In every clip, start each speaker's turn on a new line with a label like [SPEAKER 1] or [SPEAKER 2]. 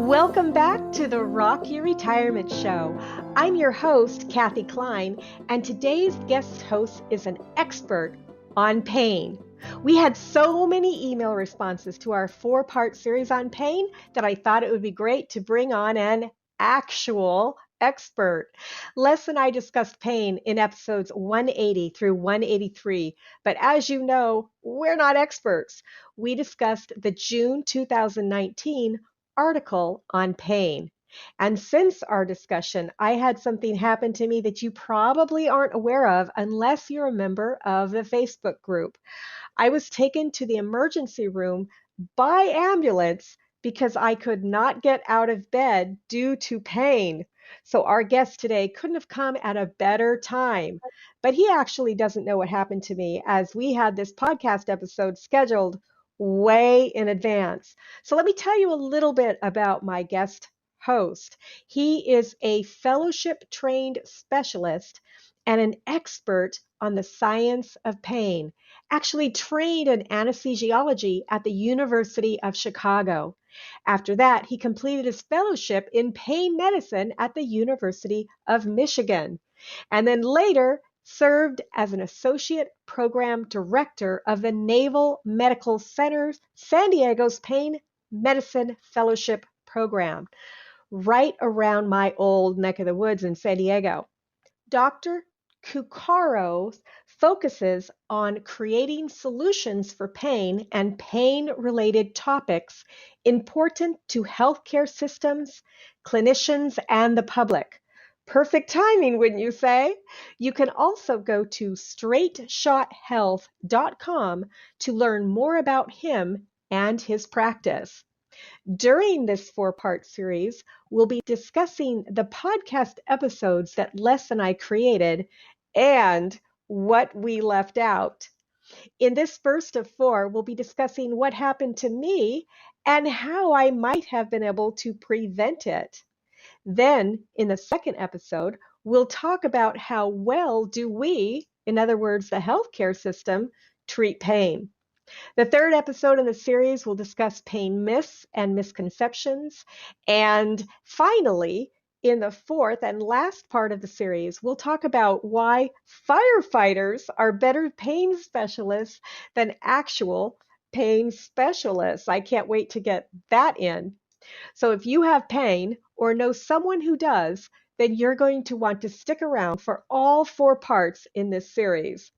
[SPEAKER 1] Welcome back to the Rock Your Retirement Show. I'm your host, Kathy Klein, and today's guest host is an expert on pain. We had so many email responses to our 4-part series on pain that I thought it would be great to bring on an actual expert. Les and I discussed pain in episodes 180 through 183, but as you know, we're not experts. We discussed the June 2019 article on pain. And since our discussion, I had something happen to me that you probably aren't aware of unless you're a member of the Facebook group. I was taken to the emergency room by ambulance because I could not get out of bed due to pain. So our guest today couldn't have come at a better time. But he actually doesn't know what happened to me, as we had this podcast episode scheduled way in advance. So let me tell you a little bit about my guest host. He is a fellowship trained specialist and an expert on the science of pain, actually trained in anesthesiology at the University of Chicago. After that, he completed his fellowship in pain medicine at the University of Michigan, and then later served as an associate program director of the Naval Medical Center San Diego's Pain Medicine Fellowship Program, right around my old neck of the woods in San Diego. Dr. Cuccaro focuses on creating solutions for pain and pain-related topics important to healthcare systems, clinicians, and the public. Perfect timing, wouldn't you say? You can also go to straightshothealth.com to learn more about him and his practice. During this 4-part series, we'll be discussing the podcast episodes that Les and I created and what we left out. In this first of 4, we'll be discussing what happened to me and how I might have been able to prevent it. Then, in the second episode, we'll talk about how well do we, in other words, the healthcare system, treat pain. The third episode in the series will discuss pain myths and misconceptions. And finally, in the fourth and last part of the series, we'll talk about why firefighters are better pain specialists than actual pain specialists. I can't wait to get that in. So if you have pain or know someone who does, then you're going to want to stick around for all 4 parts in this series.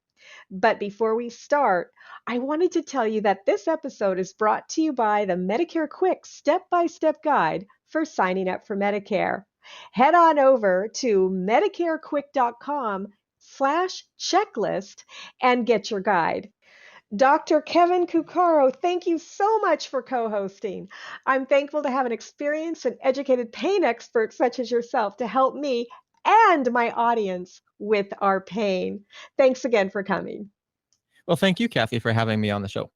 [SPEAKER 1] But before we start, I wanted to tell you that this episode is brought to you by the Medicare Quick Step-by-Step Guide for signing up for Medicare. Head on over to medicarequick.com/checklist and get your guide. Dr. Kevin Cuccaro, thank you so much for co-hosting. I'm thankful to have an experienced and educated pain expert such as yourself to help me and my audience with our pain. Thanks again for coming.
[SPEAKER 2] Well, thank you, Kathy, for having me on the show.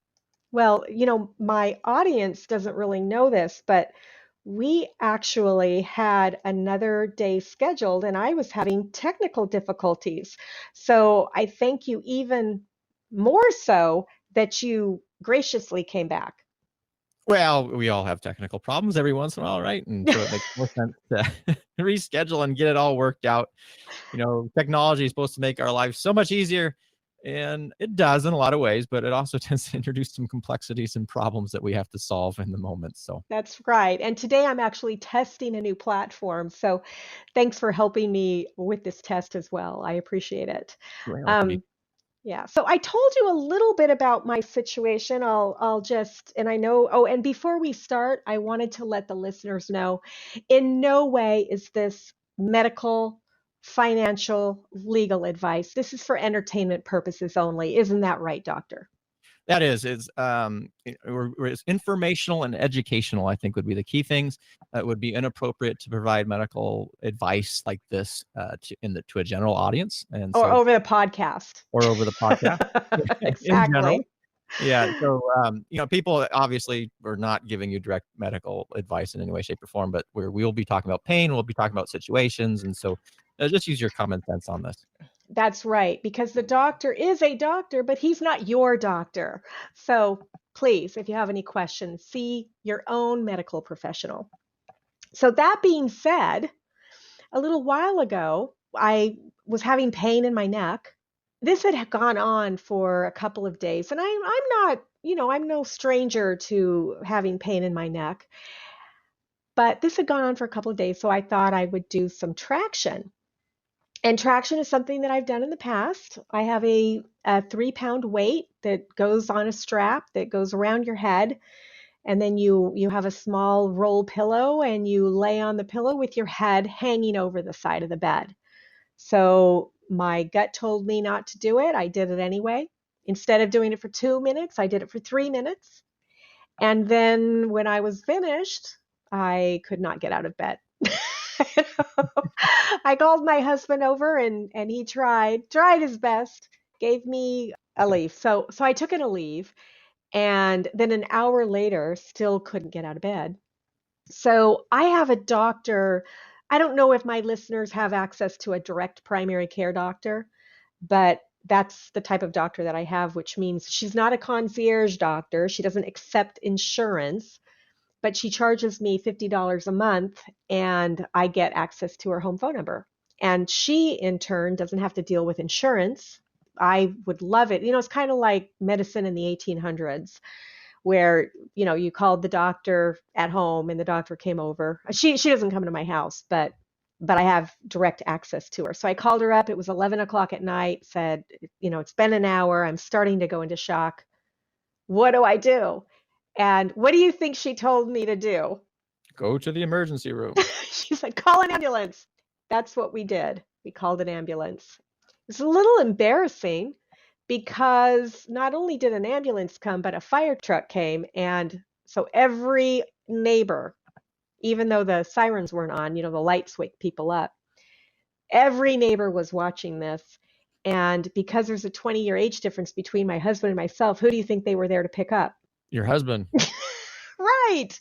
[SPEAKER 1] Well, my audience doesn't really know this, but we actually had another day scheduled and I was having technical difficulties. So I thank you even more so that you graciously came back.
[SPEAKER 2] Well, we all have technical problems every once in a while, right? And so it makes more sense to reschedule and get it all worked out. Technology is supposed to make our lives so much easier, and it does in a lot of ways, but it also tends to introduce some complexities and problems that we have to solve in the moment. So
[SPEAKER 1] that's right. And today I'm actually testing a new platform. So thanks for helping me with this test as well. I appreciate it. Yeah. So I told you a little bit about my situation. I'll just, and I know, and before we start, I wanted to let the listeners know, in no way is this medical, financial, legal advice. This is for entertainment purposes only. Isn't that right, doctor?
[SPEAKER 2] That is, it's informational and educational, I think, would be the key things. It would be inappropriate to provide medical advice like this to a general audience, and
[SPEAKER 1] or over the podcast.
[SPEAKER 2] Or over the podcast.
[SPEAKER 1] Exactly.
[SPEAKER 2] Yeah. So, people obviously are not giving you direct medical advice in any way, shape, or form, but we'll be talking about pain. We'll be talking about situations, and so just use your common sense on this.
[SPEAKER 1] That's right, because the doctor is a doctor, but he's not your doctor. So please, if you have any questions, see your own medical professional. So that being said, a little while ago, I was having pain in my neck. This had gone on for a couple of days, and I'm not, I'm no stranger to having pain in my neck, but this had gone on for a couple of days, so I thought I would do some traction. And traction is something that I've done in the past. I have a 3 pound weight that goes on a strap that goes around your head. And then you have a small roll pillow and you lay on the pillow with your head hanging over the side of the bed. So my gut told me not to do it. I did it anyway. Instead of doing it for 2 minutes, I did it for 3 minutes. And then when I was finished, I could not get out of bed. I called my husband over and he tried his best, gave me a leave. So I took an Aleve and then an hour later still couldn't get out of bed. So I have a doctor. I don't know if my listeners have access to a direct primary care doctor, but that's the type of doctor that I have, which means she's not a concierge doctor. She doesn't accept insurance, but she charges me $50 a month and I get access to her home phone number. And she, in turn, doesn't have to deal with insurance. I would love it. It's kind of like medicine in the 1800s where, you called the doctor at home and the doctor came over. She doesn't come to my house, but I have direct access to her. So I called her up. It was 11 o'clock at night, said, it's been an hour. I'm starting to go into shock. What do I do? And what do you think she told me to do?
[SPEAKER 2] Go to the emergency room.
[SPEAKER 1] She said, call an ambulance. That's what we did. We called an ambulance. It's a little embarrassing because not only did an ambulance come, but a fire truck came. And so every neighbor, even though the sirens weren't on, the lights wake people up, every neighbor was watching this. And because there's a 20-year age difference between my husband and myself, who do you think they were there to pick up?
[SPEAKER 2] Your husband.
[SPEAKER 1] Right.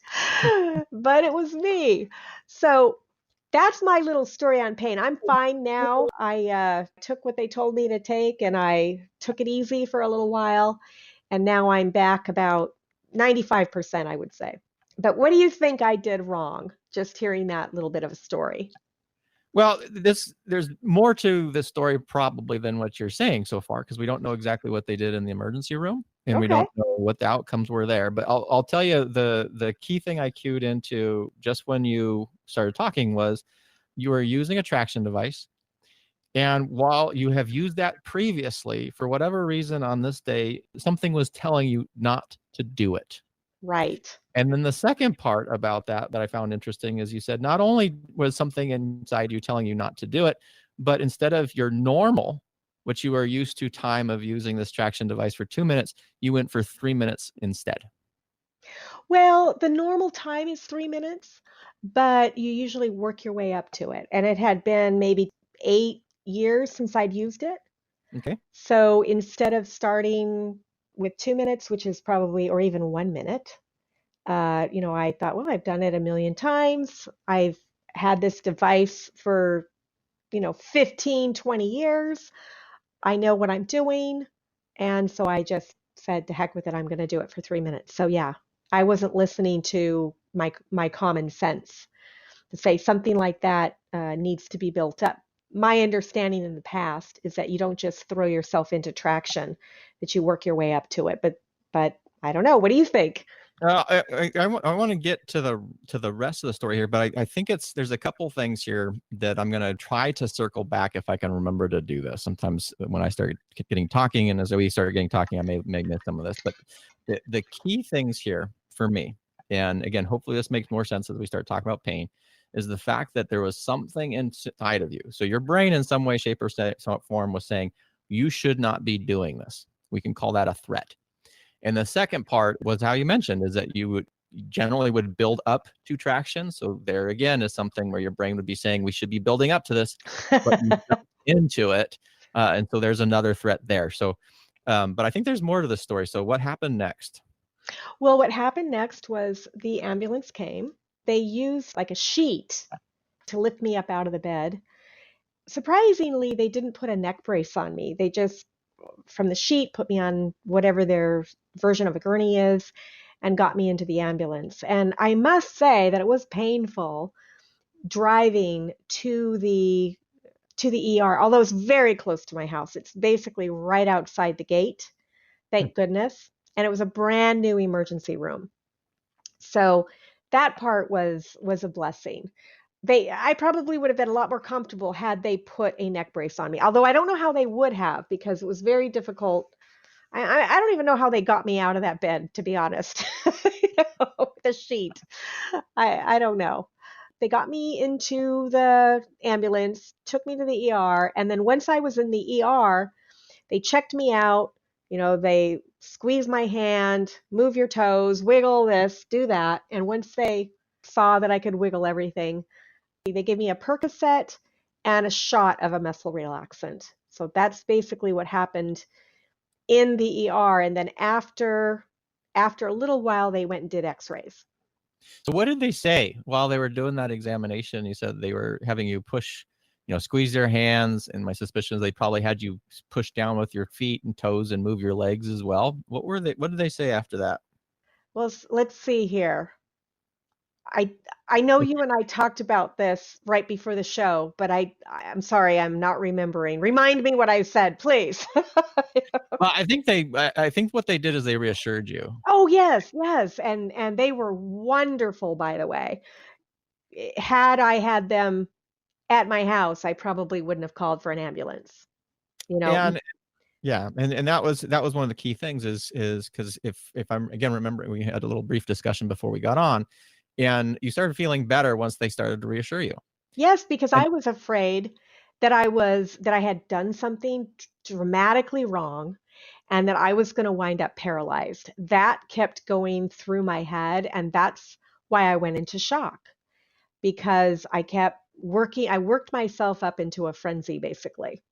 [SPEAKER 1] But it was me. So that's my little story on pain. I'm fine now. I took what they told me to take and I took it easy for a little while. And now I'm back about 95%, I would say. But what do you think I did wrong? Just hearing that little bit of a story.
[SPEAKER 2] Well, there's more to this story probably than what you're saying so far, because we don't know exactly what they did in the emergency room, and we
[SPEAKER 1] Okay.
[SPEAKER 2] don't know what the outcomes were there. But I'll tell you the key thing I cued into just when you started talking was you were using a traction device, and while you have used that previously, for whatever reason on this day, something was telling you not to do it.
[SPEAKER 1] Right.
[SPEAKER 2] And then the second part about that I found interesting is you said not only was something inside you telling you not to do it, but instead of your normal, which you are used to time of using this traction device for 2 minutes, you went for 3 minutes instead.
[SPEAKER 1] Well, the normal time is 3 minutes, but you usually work your way up to it. And it had been maybe 8 years since I'd used it.
[SPEAKER 2] Okay.
[SPEAKER 1] So instead of starting with 2 minutes, which is probably, or even 1 minute, I thought, well, I've done it a million times. I've had this device for, 15, 20 years. I know what I'm doing. And so I just said, to heck with it, I'm going to do it for 3 minutes. So yeah, I wasn't listening to my common sense to say something like that needs to be built up. My understanding in the past is that you don't just throw yourself into traction, that you work your way up to it. But I don't know. What do you think?
[SPEAKER 2] I want to get to the rest of the story here, but I think there's a couple things here that I'm going to try to circle back if I can remember to do this. Sometimes when I start talking and as we start getting talking, I may miss some of this. But the key things here for me, and again, hopefully this makes more sense as we start talking about pain, is the fact that there was something inside of you. So your brain in some way, shape, or form was saying, you should not be doing this. We can call that a threat. And the second part was how you mentioned is that you generally would build up to traction. So there again is something where your brain would be saying we should be building up to this, but you jump into it. And so there's another threat there. So, but I think there's more to the story. So what happened next?
[SPEAKER 1] Well, what happened next was the ambulance came. They used like a sheet to lift me up out of the bed. Surprisingly, they didn't put a neck brace on me. They just, from the sheet, put me on whatever their version of a gurney is. and got me into the ambulance. And I must say that it was painful driving to the ER, although it's very close to my house. It's basically right outside the gate, thank goodness. And it was a brand new emergency room. So that part was a blessing. I probably would have been a lot more comfortable had they put a neck brace on me. Although I don't know how they would have, because it was very difficult. I don't even know how they got me out of that bed, to be honest. The sheet. I don't know. They got me into the ambulance, took me to the ER, and then once I was in the ER, they checked me out. They squeeze my hand, move your toes, wiggle this, do that. And once they saw that I could wiggle everything, they gave me a Percocet and a shot of a muscle relaxant. So that's basically what happened in the ER. And then after a little while, they went and did x-rays.
[SPEAKER 2] So what did they say while they were doing that examination? You said they were having you push, squeeze their hands, and my suspicion is they probably had you push down with your feet and toes and move your legs as well. What did they say after that?
[SPEAKER 1] Well, let's see here. I know you and I talked about this right before the show, but I'm sorry, I'm not remembering. Remind me what I said, please.
[SPEAKER 2] Well, I think what they did is they reassured you.
[SPEAKER 1] Oh, yes, yes. And they were wonderful, by the way. Had I had them at my house, I probably wouldn't have called for an ambulance.
[SPEAKER 2] And yeah, and that was one of the key things is because if I'm again remembering, we had a little brief discussion before we got on, and you started feeling better once they started to reassure you.
[SPEAKER 1] Yes, because
[SPEAKER 2] And
[SPEAKER 1] I was afraid that I had done something dramatically wrong and that I was going to wind up paralyzed. That kept going through my head, and that's why I went into shock, because I worked myself up into a frenzy, basically.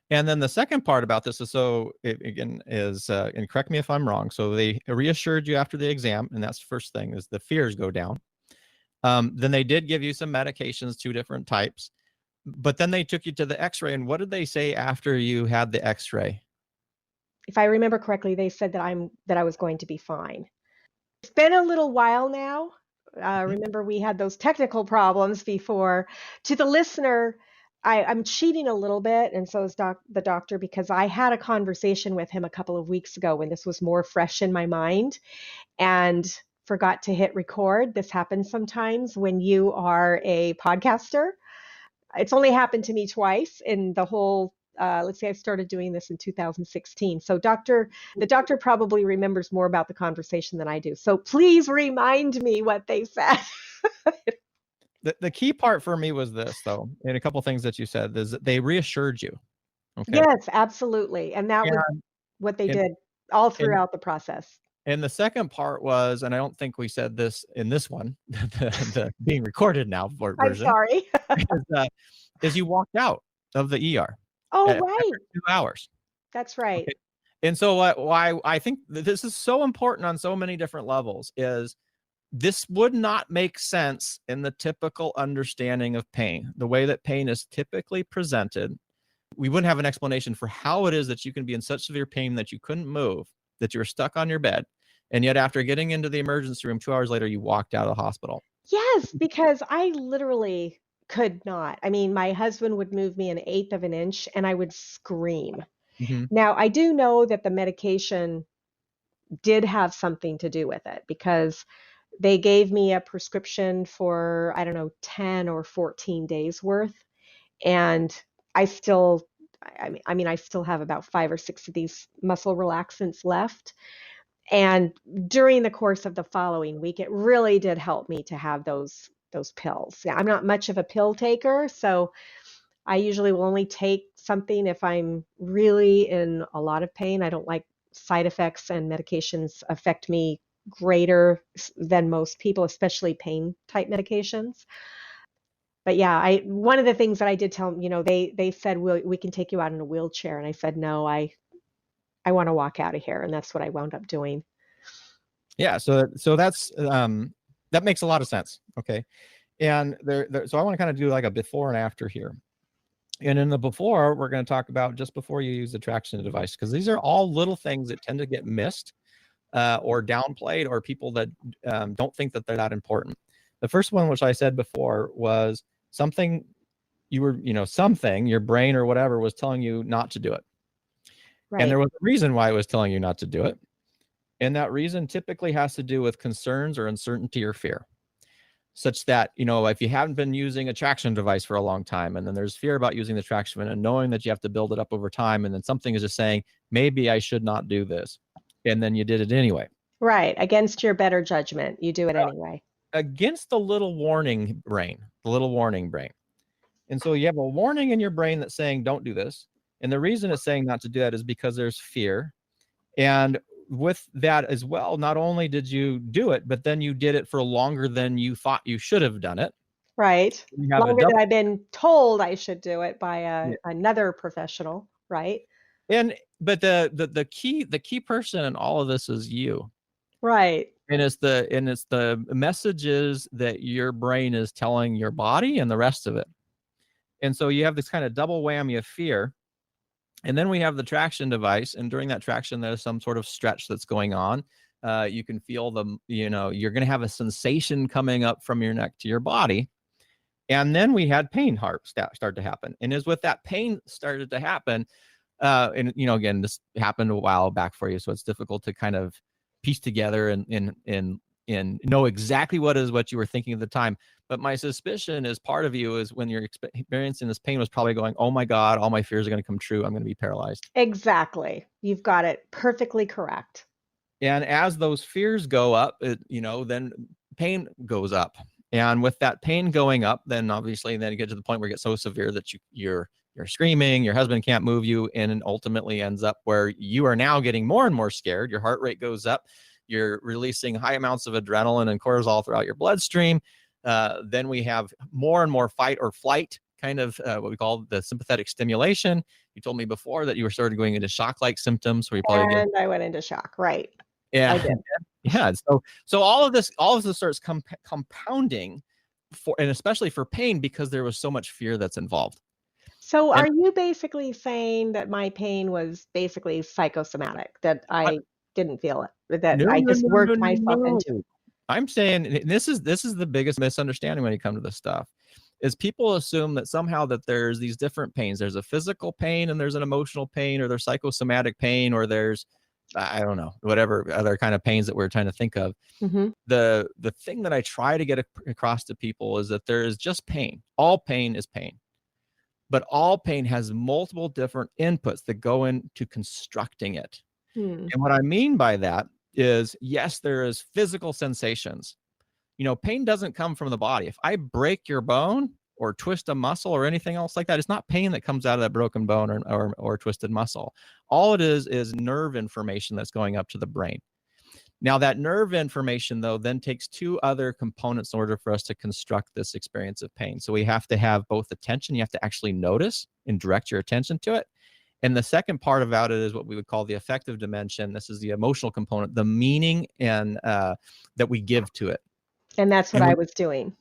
[SPEAKER 2] And then the second part about this is, and correct me if I'm wrong. So they reassured you after the exam, and that's the first thing, is the fears go down. Then they did give you some medications, 2 different types, but then they took you to the x-ray. And what did they say after you had the x-ray?
[SPEAKER 1] If I remember correctly, they said that I was going to be fine. It's been a little while now. Remember, we had those technical problems before. To the listener, I'm cheating a little bit, and so is the doctor, because I had a conversation with him a couple of weeks ago when this was more fresh in my mind and forgot to hit record. This happens sometimes when you are a podcaster. It's only happened to me twice in the whole, let's say I started doing this in 2016. So the doctor probably remembers more about the conversation than I do. So please remind me what they said.
[SPEAKER 2] The key part for me was this, though, and a couple things that you said, is that they reassured you. Okay.
[SPEAKER 1] Yes, absolutely. And that was what they did all throughout the process.
[SPEAKER 2] And the second part was, and I don't think we said this in this one, the being recorded now version.
[SPEAKER 1] I'm sorry.
[SPEAKER 2] is you walked out of the ER.
[SPEAKER 1] Oh, right.
[SPEAKER 2] After 2 hours.
[SPEAKER 1] That's right.
[SPEAKER 2] Okay. And so why I think this is so important on so many different levels is this would not make sense in the typical understanding of pain. The way that pain is typically presented, we wouldn't have an explanation for how it is that you can be in such severe pain that you couldn't move, that you were stuck on your bed. And yet after getting into the emergency room 2 hours later, you walked out of the hospital.
[SPEAKER 1] Yes, because I literally could not. I mean, my husband would move me 1/8 of an inch and I would scream.
[SPEAKER 2] Mm-hmm.
[SPEAKER 1] Now, I do know that the medication did have something to do with it, because they gave me a prescription for, I don't know, 10 or 14 days worth. And I still have about 5 or 6 of these muscle relaxants left. And during the course of the following week, it really did help me to have those pills. Yeah, I'm not much of a pill taker, so I usually will only take something if I'm really in a lot of pain. I don't like side effects, and medications affect me greater than most people, especially pain type medications. But yeah, one of the things that I did tell them, they said, we can take you out in a wheelchair. And I said, no, I want to walk out of here. And that's what I wound up doing.
[SPEAKER 2] Yeah. So that's, that makes a lot of sense. Okay. And so I want to kind of do like a before and after here. And in the before, we're going to talk about just before you use the traction device, because these are all little things that tend to get missed or downplayed, or people that don't think that they're that important. The first one, which I said before, was something something your brain or whatever was telling you not to do it.
[SPEAKER 1] Right.
[SPEAKER 2] And there was a reason why it was telling you not to do it. And that reason typically has to do with concerns or uncertainty or fear, such that, if you haven't been using a traction device for a long time, and then there's fear about using the traction and knowing that you have to build it up over time, and then something is just saying, maybe I should not do this. And then you did it anyway.
[SPEAKER 1] Right. Against your better judgment, you do it anyway.
[SPEAKER 2] Against the little warning brain. And so you have a warning in your brain that's saying, don't do this. And the reason it's saying not to do that is because there's fear. And with that as well, not only did you do it, but then you did it for longer than you thought you should have done it.
[SPEAKER 1] Right. Longer than I've been told I should do it by another professional. Right.
[SPEAKER 2] But the key person in all of this is you.
[SPEAKER 1] Right.
[SPEAKER 2] And it's the messages that your brain is telling your body and the rest of it. And so you have this kind of double whammy of fear. And then we have the traction device. And during that traction, there's some sort of stretch that's going on. You can feel you're going to have a sensation coming up from your neck to your body. And then we had pain start to happen. And as with that pain started to happen, and again, this happened a while back for you, so it's difficult to kind of piece together and know exactly what you were thinking at the time. But my suspicion is part of you is when you're experiencing this pain was probably going, oh my God, all my fears are going to come true. I'm going to be paralyzed.
[SPEAKER 1] Exactly. You've got it perfectly correct.
[SPEAKER 2] And as those fears go up, then pain goes up. And with that pain going up, then obviously then you get to the point where it gets so severe that you're screaming, your husband can't move you, and it ultimately ends up where you are now getting more and more scared. Your heart rate goes up. You're releasing high amounts of adrenaline and cortisol throughout your bloodstream. Then we have more and more fight or flight, kind of what we call the sympathetic stimulation. You told me before that you were started going into shock-like symptoms. Where you probably
[SPEAKER 1] I went into shock, right?
[SPEAKER 2] Yeah, yeah. So all of this starts compounding and especially for pain, because there was so much fear that's involved.
[SPEAKER 1] So are you basically saying that my pain was basically psychosomatic, that I didn't feel it, that I just worked myself into it?
[SPEAKER 2] I'm saying, and this is the biggest misunderstanding when you come to this stuff, is people assume that somehow that there's these different pains. There's a physical pain and there's an emotional pain, or there's psychosomatic pain, or there's, I don't know, whatever other kind of pains that we're trying to think of.
[SPEAKER 1] Mm-hmm.
[SPEAKER 2] The thing that I try to get across to people is that there is just pain. All pain is pain. But all pain has multiple different inputs that go into constructing it. And what I mean by that is, yes, there is physical sensations. Pain doesn't come from the body. If I break your bone or twist a muscle or anything else like that, it's not pain that comes out of that broken bone or twisted muscle. All it is nerve information that's going up to the brain. Now, that nerve information, though, then takes two other components in order for us to construct this experience of pain. So we have to have both attention. You have to actually notice and direct your attention to it. And the second part about it is what we would call the affective dimension. This is the emotional component, the meaning and that we give to it.
[SPEAKER 1] And that's what I was doing.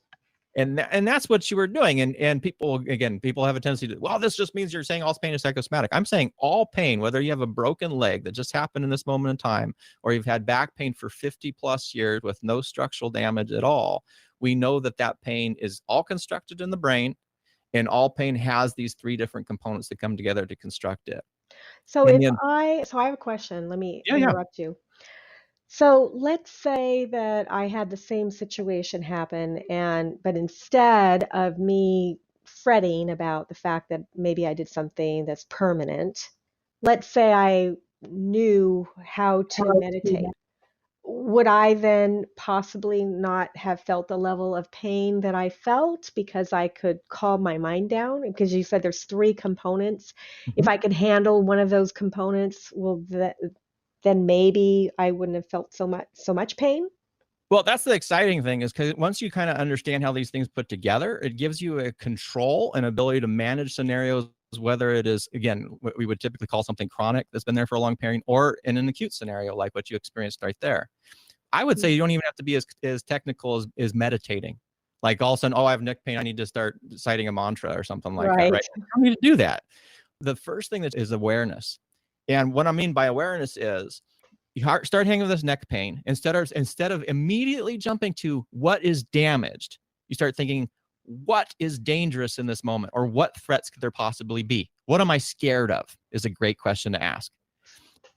[SPEAKER 2] And that's what you were doing. And people have a tendency to, well, this just means you're saying all pain is psychosomatic. I'm saying all pain, whether you have a broken leg that just happened in this moment in time, or you've had back pain for 50 plus years with no structural damage at all, we know that pain is all constructed in the brain, and all pain has these three different components that come together to construct it.
[SPEAKER 1] So I have a question. Let me interrupt you. So let's say that I had the same situation happen, but instead of me fretting about the fact that maybe I did something that's permanent, let's say I knew how to meditate. Would I then possibly not have felt the level of pain that I felt because I could calm my mind down? Because you said there's three components. Mm-hmm. If I could handle one of those components, then maybe I wouldn't have felt so much pain.
[SPEAKER 2] Well, that's the exciting thing, is because once you kind of understand how these things put together, it gives you a control and ability to manage scenarios, whether it is, again, what we would typically call something chronic that's been there for a long period, or in an acute scenario like what you experienced right there. I would say you don't even have to be as technical as meditating. Like all of a sudden, I have neck pain, I need to start citing a mantra or something like that, right? You don't need to do that. The first thing is awareness. And what I mean by awareness is, start hanging with this neck pain. Instead of immediately jumping to what is damaged, you start thinking, what is dangerous in this moment, or what threats could there possibly be? What am I scared of is a great question to ask.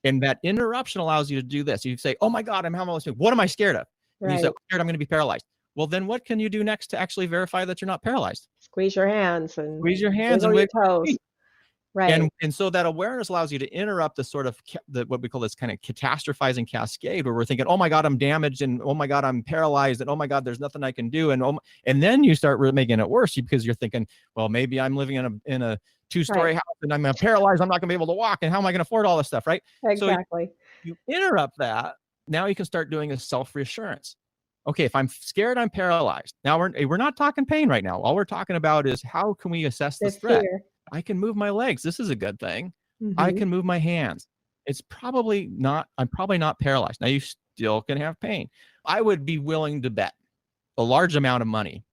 [SPEAKER 2] And that interruption allows you to do this. You say, oh my God, I'm having all this pain. What am I scared of? And you say, I'm scared I'm going to be paralyzed. Well, then what can you do next to actually verify that you're not paralyzed?
[SPEAKER 1] Squeeze your hands and
[SPEAKER 2] Squeeze your hands and
[SPEAKER 1] wiggle your toes. Right.
[SPEAKER 2] And so that awareness allows you to interrupt the sort of what we call this kind of catastrophizing cascade, where we're thinking, oh my God, I'm damaged, and oh my God, I'm paralyzed, and oh my God, there's nothing I can do. And then you start making it worse because you're thinking, well, maybe I'm living in a 2-story house and I'm paralyzed. I'm not gonna be able to walk. And how am I gonna afford all this stuff? Right.
[SPEAKER 1] Exactly.
[SPEAKER 2] So you interrupt that. Now you can start doing a self-reassurance. Okay, if I'm scared, I'm paralyzed. Now we're not talking pain right now. All we're talking about is how can we assess this threat?
[SPEAKER 1] Fear.
[SPEAKER 2] I can move my legs. This is a good thing.
[SPEAKER 1] Mm-hmm.
[SPEAKER 2] I can move my hands. I'm probably not paralyzed. Now you still can have pain. I would be willing to bet a large amount of money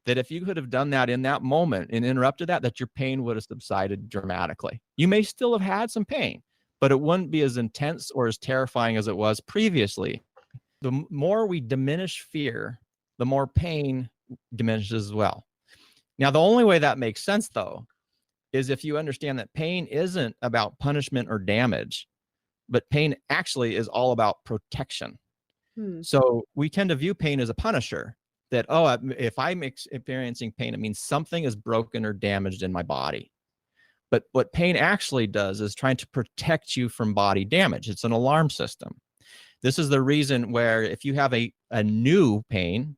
[SPEAKER 2] that if you could have done that in that moment and interrupted that your pain would have subsided dramatically. You may still have had some pain, but it wouldn't be as intense or as terrifying as it was previously. The more we diminish fear, the more pain diminishes as well. Now, the only way that makes sense, though, is if you understand that pain isn't about punishment or damage, but pain actually is all about protection. So we tend to view pain as a punisher, that, oh, if I'm experiencing pain, it means something is broken or damaged in my body. But what pain actually does is trying to protect you from body damage. It's an alarm system. This is the reason where if you have a new pain,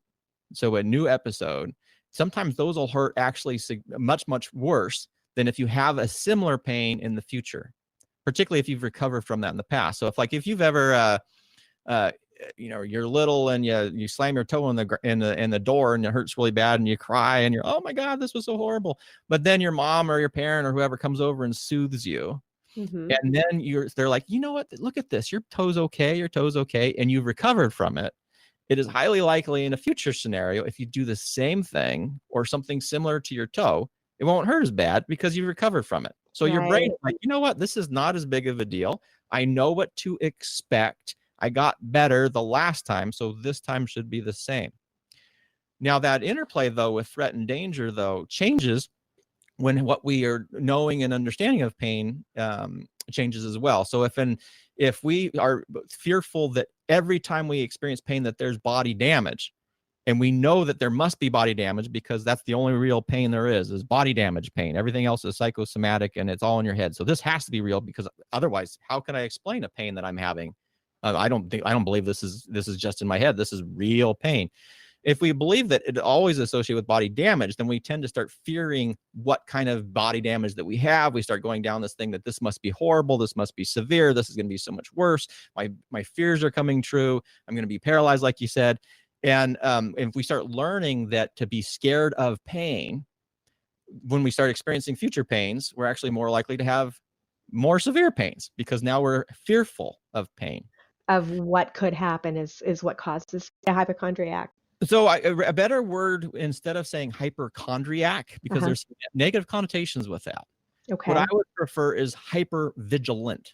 [SPEAKER 2] so a new episode, sometimes those will hurt actually much, much worse than if you have a similar pain in the future, particularly if you've recovered from that in the past. So if you've ever, you're little and you slam your toe in the door and it hurts really bad and you cry and you're, oh my God, this was so horrible. But then your mom or your parent or whoever comes over and soothes you. Mm-hmm. And then they're like, you know what, look at this, your toe's okay, and you've recovered from it. It is highly likely in a future scenario, if you do the same thing or something similar to your toe, it won't hurt as bad because you recovered from it. So your brain is like, you know what, this is not as big of a deal. I know what to expect. I got better the last time, so this time should be the same. Now that interplay, though, with threat and danger, though, changes when what we are knowing and understanding of pain changes as well. So if we are fearful that every time we experience pain that there's body damage, and we know that there must be body damage because that's the only real pain there is body damage pain. Everything else is psychosomatic and it's all in your head. So this has to be real, because otherwise, how can I explain a pain that I'm having? I don't believe this is just in my head. This is real pain. If we believe that it always associated with body damage, then we tend to start fearing what kind of body damage that we have. We start going down this thing that this must be horrible. This must be severe. This is going to be so much worse. My fears are coming true. I'm going to be paralyzed, like you said. And if we start learning that to be scared of pain, when we start experiencing future pains, we're actually more likely to have more severe pains because now we're fearful of pain.
[SPEAKER 1] Of what could happen is what causes a hypochondriac.
[SPEAKER 2] So a better word, instead of saying hyperchondriac, because there's negative connotations with that. Okay. What I would prefer is hypervigilant.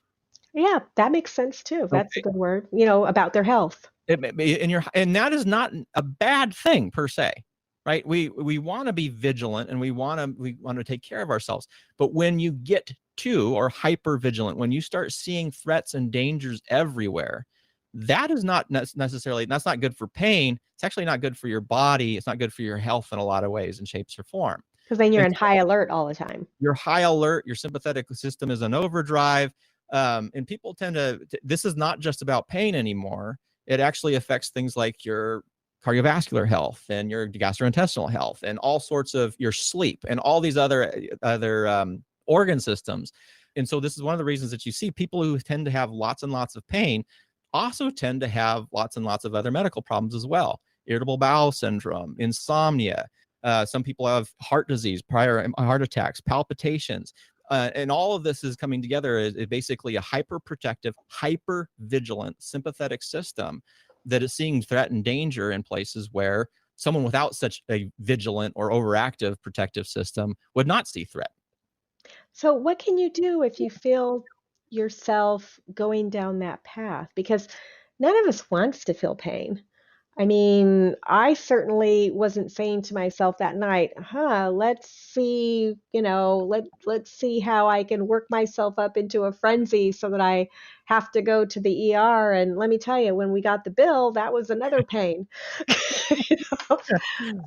[SPEAKER 1] Yeah, that makes sense too. That's a good word, about their health.
[SPEAKER 2] And that is not a bad thing per se, right? We want to be vigilant and we want to take care of ourselves. But when you get to, or hyper vigilant, when you start seeing threats and dangers everywhere, that is not necessarily, that's not good for pain. It's actually not good for your body. It's not good for your health in a lot of ways and shapes or form.
[SPEAKER 1] Because then you're in high alert all the time.
[SPEAKER 2] You're high alert. Your sympathetic system is in overdrive. And people tend to, this is not just about pain anymore. It actually affects things like your cardiovascular health and your gastrointestinal health and all sorts of your sleep and all these other organ systems. And so this is one of the reasons that you see people who tend to have lots and lots of pain also tend to have lots and lots of other medical problems as well. Irritable bowel syndrome, insomnia. Some people have heart disease, prior heart attacks, palpitations. And all of this is coming together as basically a hyper-protective, hyper-vigilant, sympathetic system that is seeing threat and danger in places where someone without such a vigilant or overactive protective system would not see threat.
[SPEAKER 1] So what can you do if you feel yourself going down that path? Because none of us wants to feel pain. I mean, I certainly wasn't saying to myself that night, let's see, let's see how I can work myself up into a frenzy so that I have to go to the ER. And let me tell you, when we got the bill, that was another pain. You know?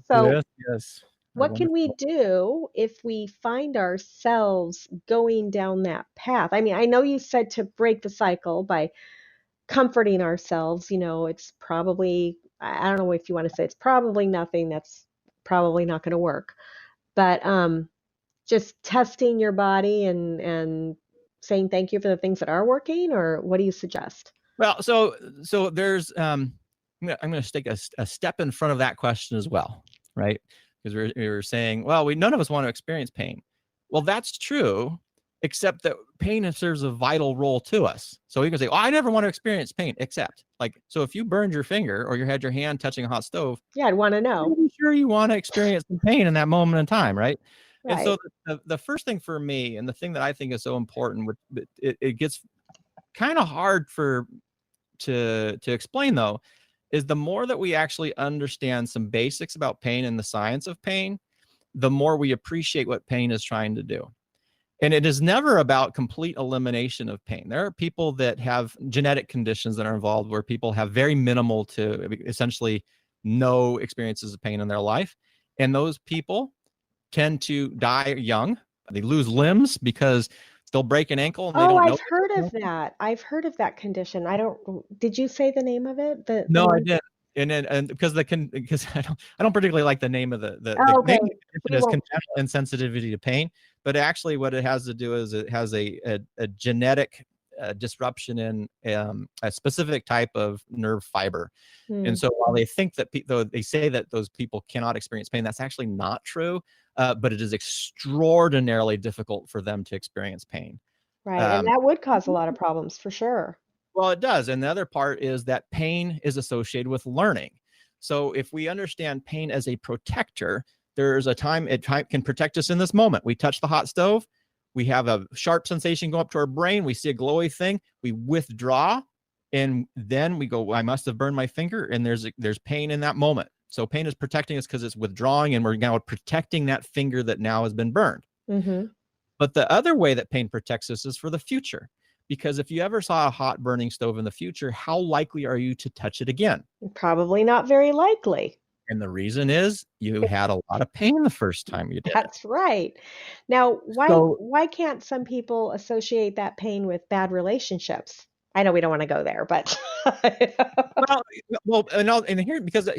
[SPEAKER 1] So
[SPEAKER 2] Yes, yes. They're
[SPEAKER 1] what can we
[SPEAKER 2] wonderful.
[SPEAKER 1] do if we find ourselves going down that path? I mean, I know you said to break the cycle by comforting ourselves. It's probably, I don't know if you want to say it's probably nothing, that's probably not going to work. But just testing your body and saying thank you for the things that are working, or what do you suggest?
[SPEAKER 2] Well, so there's I'm going to take a step in front of that question as well, right? Because we were saying, well, none of us want to experience pain. Well, that's true, except that pain serves a vital role to us. So you can say, oh, I never want to experience pain, except like, so if you burned your finger or you had your hand touching a hot stove,
[SPEAKER 1] Yeah, I'd want to know.
[SPEAKER 2] pretty sure you want to experience some pain in that moment in time, right? And so
[SPEAKER 1] Right.
[SPEAKER 2] the first thing for me, and the thing that I think is so important, it gets kind of hard to explain though, is the more that we actually understand some basics about pain and the science of pain, the more we appreciate what pain is trying to do. And it is never about complete elimination of pain. There are people that have genetic conditions that are involved where people have very minimal to essentially no experiences of pain in their life. And those people tend to die young. They lose limbs because they'll break an ankle and they
[SPEAKER 1] Oh,
[SPEAKER 2] don't know.
[SPEAKER 1] I've heard of that. I've heard of that condition. I don't, did you say the name of it? The
[SPEAKER 2] No, I
[SPEAKER 1] name?
[SPEAKER 2] didn't. And because I don't particularly like the name of the
[SPEAKER 1] Oh,
[SPEAKER 2] name
[SPEAKER 1] okay.
[SPEAKER 2] of the condition
[SPEAKER 1] We
[SPEAKER 2] is
[SPEAKER 1] won't.
[SPEAKER 2] congenital insensitivity to pain, but actually what it has to do is it has a genetic disruption in a specific type of nerve fiber. And
[SPEAKER 1] Hmm.
[SPEAKER 2] so while they think that though they say that those people cannot experience pain, that's actually not true. But it is extraordinarily difficult for them to experience pain.
[SPEAKER 1] Right. And
[SPEAKER 2] Um,
[SPEAKER 1] that would cause a lot of problems for sure.
[SPEAKER 2] well, it does. And the other part is that pain is associated with learning. So if we understand pain as a protector, there's a time it can protect us in this moment. We touch the hot stove, we have a sharp sensation go up to our brain, we see a glowy thing, we withdraw, and then we go, well, I must have burned my finger, and there's pain in that moment. So pain is protecting us because it's withdrawing, and we're now protecting that finger that now has been burned.
[SPEAKER 1] Hmm.
[SPEAKER 2] But the other way that pain protects us is for the future. Because if you ever saw a hot burning stove in the future, how likely are you to touch it again?
[SPEAKER 1] Probably not very likely.
[SPEAKER 2] And the reason is you had a lot of pain the first time you did it.
[SPEAKER 1] That's right. Now, why
[SPEAKER 2] So,
[SPEAKER 1] why can't some people associate that pain with bad relationships? I know we don't want to go there, but
[SPEAKER 2] well, and here because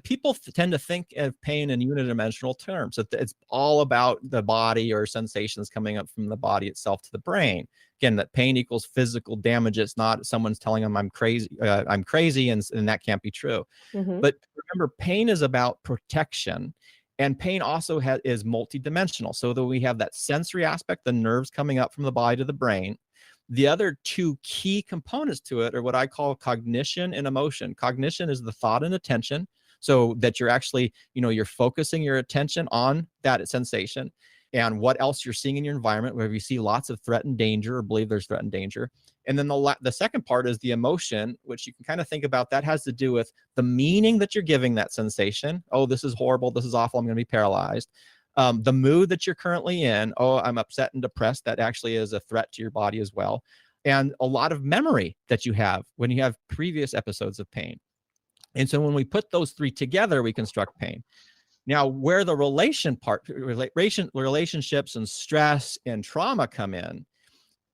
[SPEAKER 2] people tend to think of pain in unidimensional terms. That it's all about the body or sensations coming up from the body itself to the brain. Again, that pain equals physical damage. It's not someone's telling them I'm crazy, and that can't be true.
[SPEAKER 1] Mhm.
[SPEAKER 2] But remember, pain is about protection, and pain also is multidimensional. So that we have that sensory aspect, the nerves coming up from the body to the brain. The other two key components to it are what I call cognition and emotion. Cognition is the thought and attention, so that you're actually, you're focusing your attention on that sensation and what else you're seeing in your environment, where you see lots of threat and danger or believe there's threat and danger. And then the second part is the emotion, which you can kind of think about. That has to do with the meaning that you're giving that sensation. Oh, this is horrible. This is awful. I'm going to be paralyzed. The mood that you're currently in. Oh, I'm upset and depressed. That actually is a threat to your body as well. And a lot of memory that you have when you have previous episodes of pain. And so when we put those three together, we construct pain. Now, where the relationships and stress and trauma come in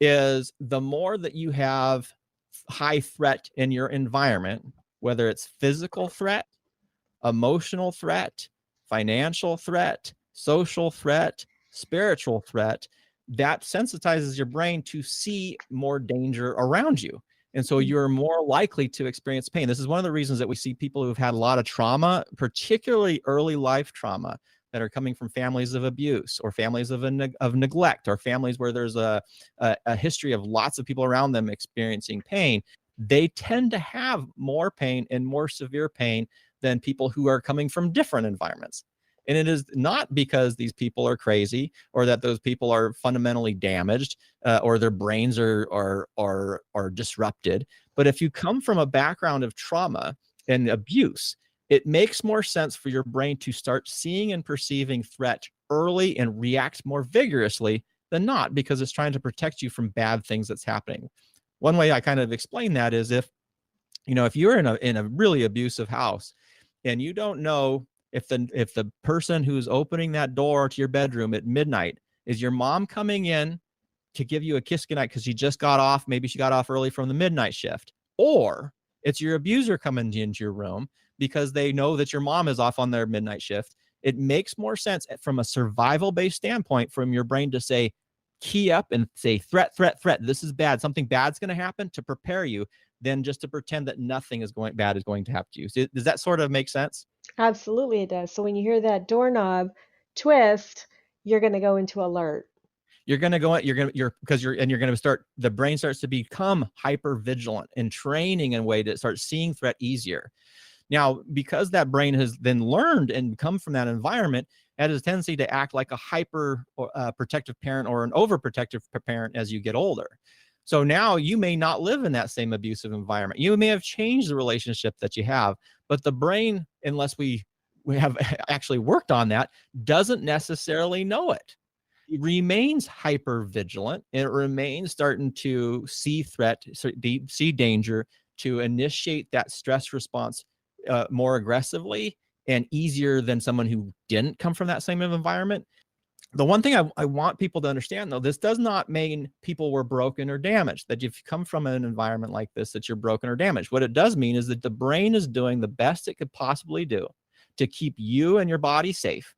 [SPEAKER 2] is the more that you have high threat in your environment, whether it's physical threat, emotional threat, financial threat, social threat, spiritual threat, that sensitizes your brain to see more danger around you. And so you're more likely to experience pain. This is one of the reasons that we see people who've had a lot of trauma, particularly early life trauma, that are coming from families of abuse or families of neglect, or families where there's a history of lots of people around them experiencing pain. They tend to have more pain and more severe pain than people who are coming from different environments. And it is not because these people are crazy or that those people are fundamentally damaged or their brains are disrupted. But if you come from a background of trauma and abuse, it makes more sense for your brain to start seeing and perceiving threat early and react more vigorously than not, because it's trying to protect you from bad things that's happening. One way I kind of explain that is if you're in a really abusive house and you don't know if the person who's opening that door to your bedroom at midnight is your mom coming in to give you a kiss goodnight because she just got off, maybe she got off early from the midnight shift, or it's your abuser coming into your room because they know that your mom is off on their midnight shift, it makes more sense from a survival-based standpoint from your brain to say, key up and say, threat, threat, threat. This is bad. Something bad's going to happen, to prepare you, than just to pretend that nothing bad is going to happen to you. So does that sort of make sense?
[SPEAKER 1] Absolutely, it does. So when you hear that doorknob twist, you're going to go into alert.
[SPEAKER 2] You're going to start, the brain starts to become hyper vigilant and training in a way to start seeing threat easier. Now, because that brain has then learned and come from that environment, it has a tendency to act like a hyper protective parent or an overprotective parent as you get older. So now you may not live in that same abusive environment. You may have changed the relationship that you have, but the brain, unless we have actually worked on that, doesn't necessarily know it. It remains hyper vigilant. It remains starting to see threat, see danger, to initiate that stress response more aggressively and easier than someone who didn't come from that same environment. The one thing I want people to understand, though, this does not mean people were broken or damaged, that if you come from an environment like this, that you're broken or damaged. What it does mean is that the brain is doing the best it could possibly do to keep you and your body safe.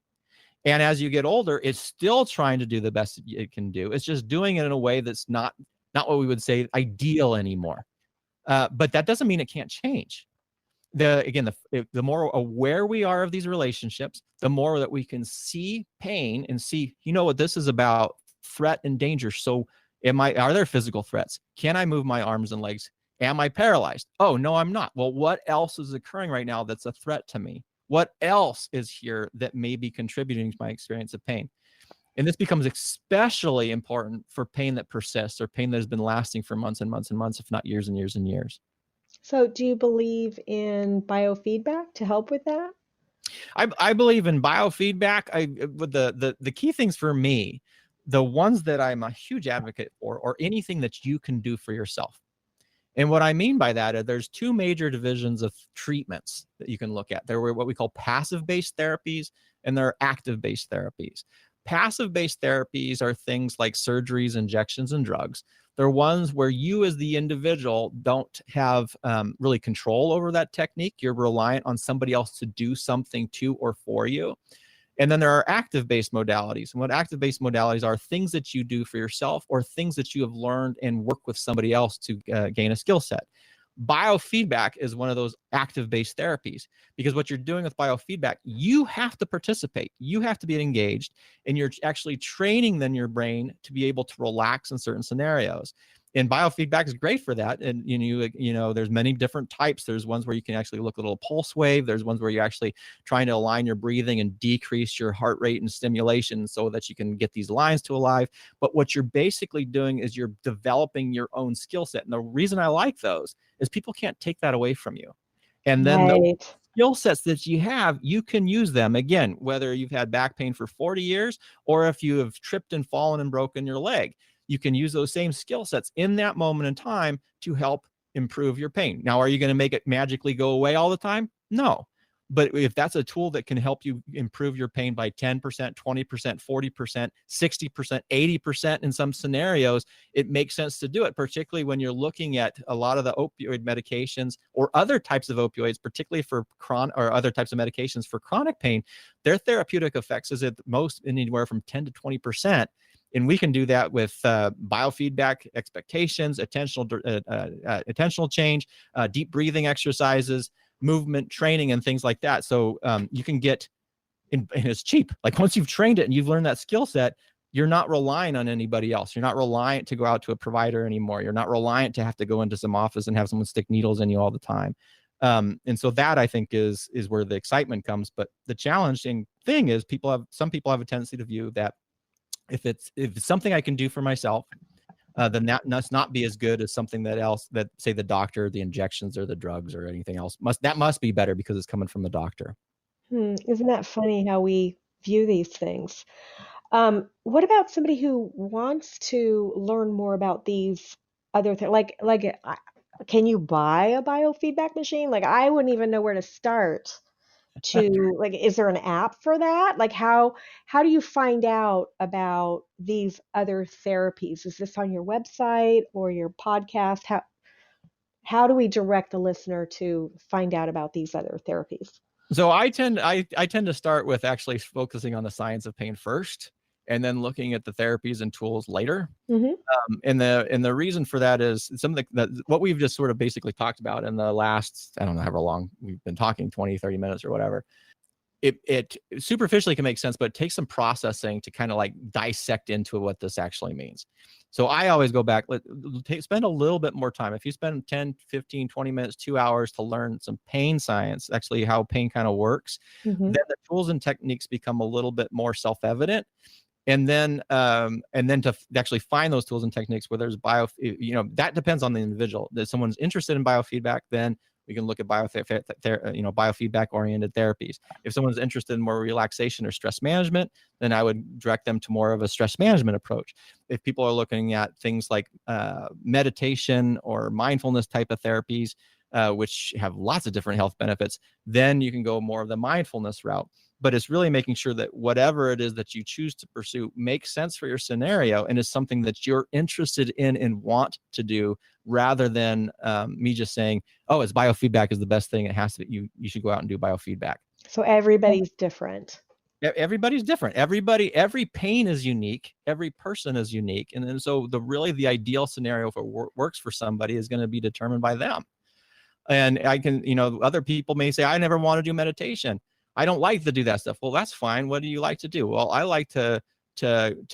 [SPEAKER 2] And as you get older, it's still trying to do the best it can do. It's just doing it in a way that's not what we would say ideal anymore. But that doesn't mean it can't change. The more aware we are of these relationships, the more that we can see pain and see, what this is about, threat and danger. So are there physical threats? Can I move my arms and legs? Am I paralyzed? Oh, no, I'm not. Well, what else is occurring right now that's a threat to me? What else is here that may be contributing to my experience of pain? And this becomes especially important for pain that persists or pain that has been lasting for months and months and months, if not years and years and years.
[SPEAKER 1] So do you believe in biofeedback to help with that?
[SPEAKER 2] I believe in biofeedback. The key things for me, the ones that I'm a huge advocate for, or anything that you can do for yourself. And what I mean by that is there's two major divisions of treatments that you can look at. There were what we call passive-based therapies, and there are active-based therapies. Passive-based therapies are things like surgeries, injections, and drugs. They're ones where you as the individual don't have really control over that technique. You're reliant on somebody else to do something to or for you. And then there are active-based modalities. And what active-based modalities are things that you do for yourself or things that you have learned and work with somebody else to gain a skill set. Biofeedback is one of those active-based therapies, because what you're doing with biofeedback, you have to participate. You have to be engaged, and you're actually training then your brain to be able to relax in certain scenarios. And biofeedback is great for that. And there's many different types. There's ones where you can actually look at a little pulse wave. There's ones where you're actually trying to align your breathing and decrease your heart rate and stimulation so that you can get these lines to alive. But what you're basically doing is you're developing your own skill set. And the reason I like those is people can't take that away from you. And then the skill sets that you have, you can use them again, whether you've had back pain for 40 years or if you have tripped and fallen and broken your leg. You can use those same skill sets in that moment in time to help improve your pain. Now, are you going to make it magically go away all the time? No. But if that's a tool that can help you improve your pain by 10%, 20%, 40%, 60%, 80% in some scenarios, it makes sense to do it, particularly when you're looking at a lot of the opioid medications or other types of opioids, particularly for or other types of medications for chronic pain. Their therapeutic effects is at most anywhere from 10 to 20%. And we can do that with biofeedback, expectations, attentional change, deep breathing exercises, movement training, and things like that. So you can get, and it's cheap. Like once you've trained it and you've learned that skill set, you're not relying on anybody else. You're not reliant to go out to a provider anymore. You're not reliant to have to go into some office and have someone stick needles in you all the time. And so that, I think, is where the excitement comes. But the challenging thing is some people have a tendency to view that if it's something I can do for myself, then that must not be as good as something that say the doctor, the injections or the drugs or anything else must be better because it's coming from the doctor.
[SPEAKER 1] Isn't that funny how we view these things? What about somebody who wants to learn more about these other things? Can you buy a biofeedback machine? Like, I wouldn't even know where to start. Is there an app for that? Like, how do you find out about these other therapies? Is this on your website or your podcast? How do we direct the listener to find out about these other therapies?
[SPEAKER 2] So I tend to start with actually focusing on the science of pain first, and then looking at the therapies and tools later.
[SPEAKER 1] Mm-hmm.
[SPEAKER 2] And the reason for that is something that what we've just sort of basically talked about in the last, I don't know however long we've been talking, 20, 30 minutes or whatever. It superficially can make sense, but it takes some processing to kind of like dissect into what this actually means. So I always go back, spend a little bit more time. If you spend 10, 15, 20 minutes, 2 hours to learn some pain science, actually how pain kind of works,
[SPEAKER 1] Mm-hmm.
[SPEAKER 2] then the tools and techniques become a little bit more self-evident. And then to actually find those tools and techniques where there's that depends on the individual. If someone's interested in biofeedback, then we can look at biofeedback oriented therapies. If someone's interested in more relaxation or stress management, then I would direct them to more of a stress management approach. If people are looking at things like meditation or mindfulness type of therapies, which have lots of different health benefits, then you can go more of the mindfulness route. But it's really making sure that whatever it is that you choose to pursue makes sense for your scenario and is something that you're interested in and want to do, rather than me just saying, oh, it's biofeedback is the best thing. It has to be, you should go out and do biofeedback.
[SPEAKER 1] So everybody's different.
[SPEAKER 2] Everybody's different. Every pain is unique. Every person is unique. And then so the ideal scenario for works for somebody is going to be determined by them. And I can, other people may say, I never want to do meditation. I don't like to do that stuff. Well, that's fine. What do you like to do? Well, I like to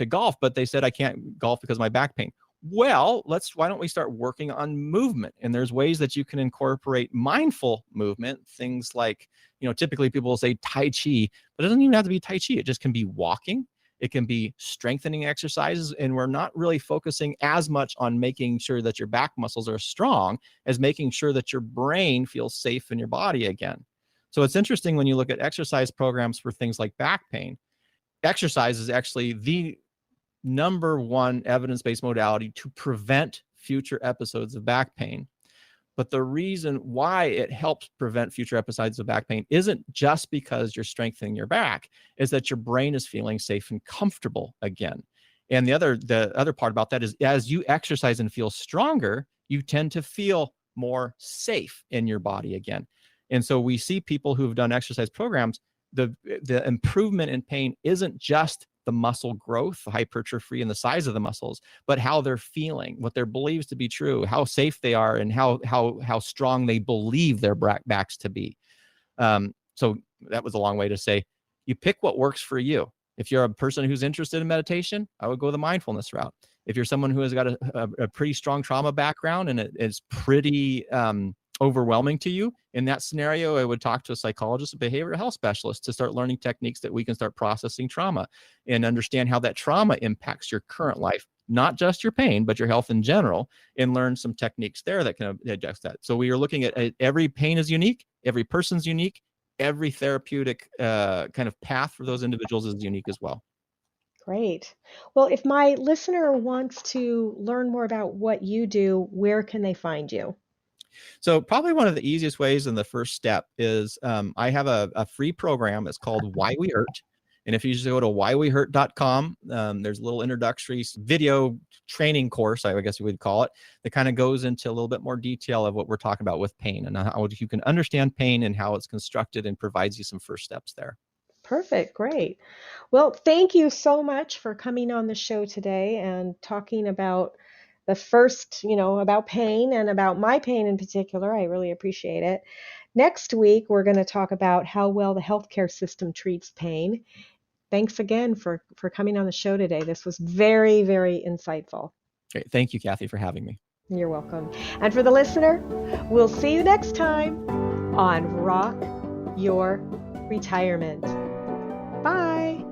[SPEAKER 2] golf, but they said I can't golf because of my back pain. Well, why don't we start working on movement? And there's ways that you can incorporate mindful movement. Things like, typically people will say Tai Chi, but it doesn't even have to be Tai Chi. It just can be walking. It can be strengthening exercises. And we're not really focusing as much on making sure that your back muscles are strong as making sure that your brain feels safe in your body again. So it's interesting when you look at exercise programs for things like back pain. Exercise is actually the number one evidence-based modality to prevent future episodes of back pain. But the reason why it helps prevent future episodes of back pain isn't just because you're strengthening your back, is that your brain is feeling safe and comfortable again. And the other part about that is, as you exercise and feel stronger, you tend to feel more safe in your body again. And so we see people who've done exercise programs, the improvement in pain isn't just the muscle growth, the hypertrophy, and the size of the muscles, but how they're feeling, what they're believed to be true, how safe they are, and how strong they believe their backs to be. So that was a long way to say, you pick what works for you. If you're a person who's interested in meditation, I would go the mindfulness route. If you're someone who has got a pretty strong trauma background and it's pretty overwhelming to you, in that scenario, I would talk to a psychologist, a behavioral health specialist, to start learning techniques that we can start processing trauma and understand how that trauma impacts your current life, not just your pain, but your health in general, and learn some techniques there that can adjust that. So we are looking at every pain is unique, every person's unique, every therapeutic kind of path for those individuals is unique as well.
[SPEAKER 1] Great. Well, if my listener wants to learn more about what you do, where can they find you?
[SPEAKER 2] So probably one of the easiest ways and the first step is I have a free program. It's called Why We Hurt. And if you just go to whywehurt.com, there's a little introductory video training course, I guess you would call it, that kind of goes into a little bit more detail of what we're talking about with pain and how you can understand pain and how it's constructed, and provides you some first steps there.
[SPEAKER 1] Perfect. Great. Well, thank you so much for coming on the show today and talking about the first, about pain and about my pain in particular. I really appreciate it. Next week, we're going to talk about how well the healthcare system treats pain. Thanks again for coming on the show today. This was very, very insightful.
[SPEAKER 2] Great. Thank you, Kathy, for having me.
[SPEAKER 1] You're welcome. And for the listener, we'll see you next time. on Rock Your Retirement. Bye.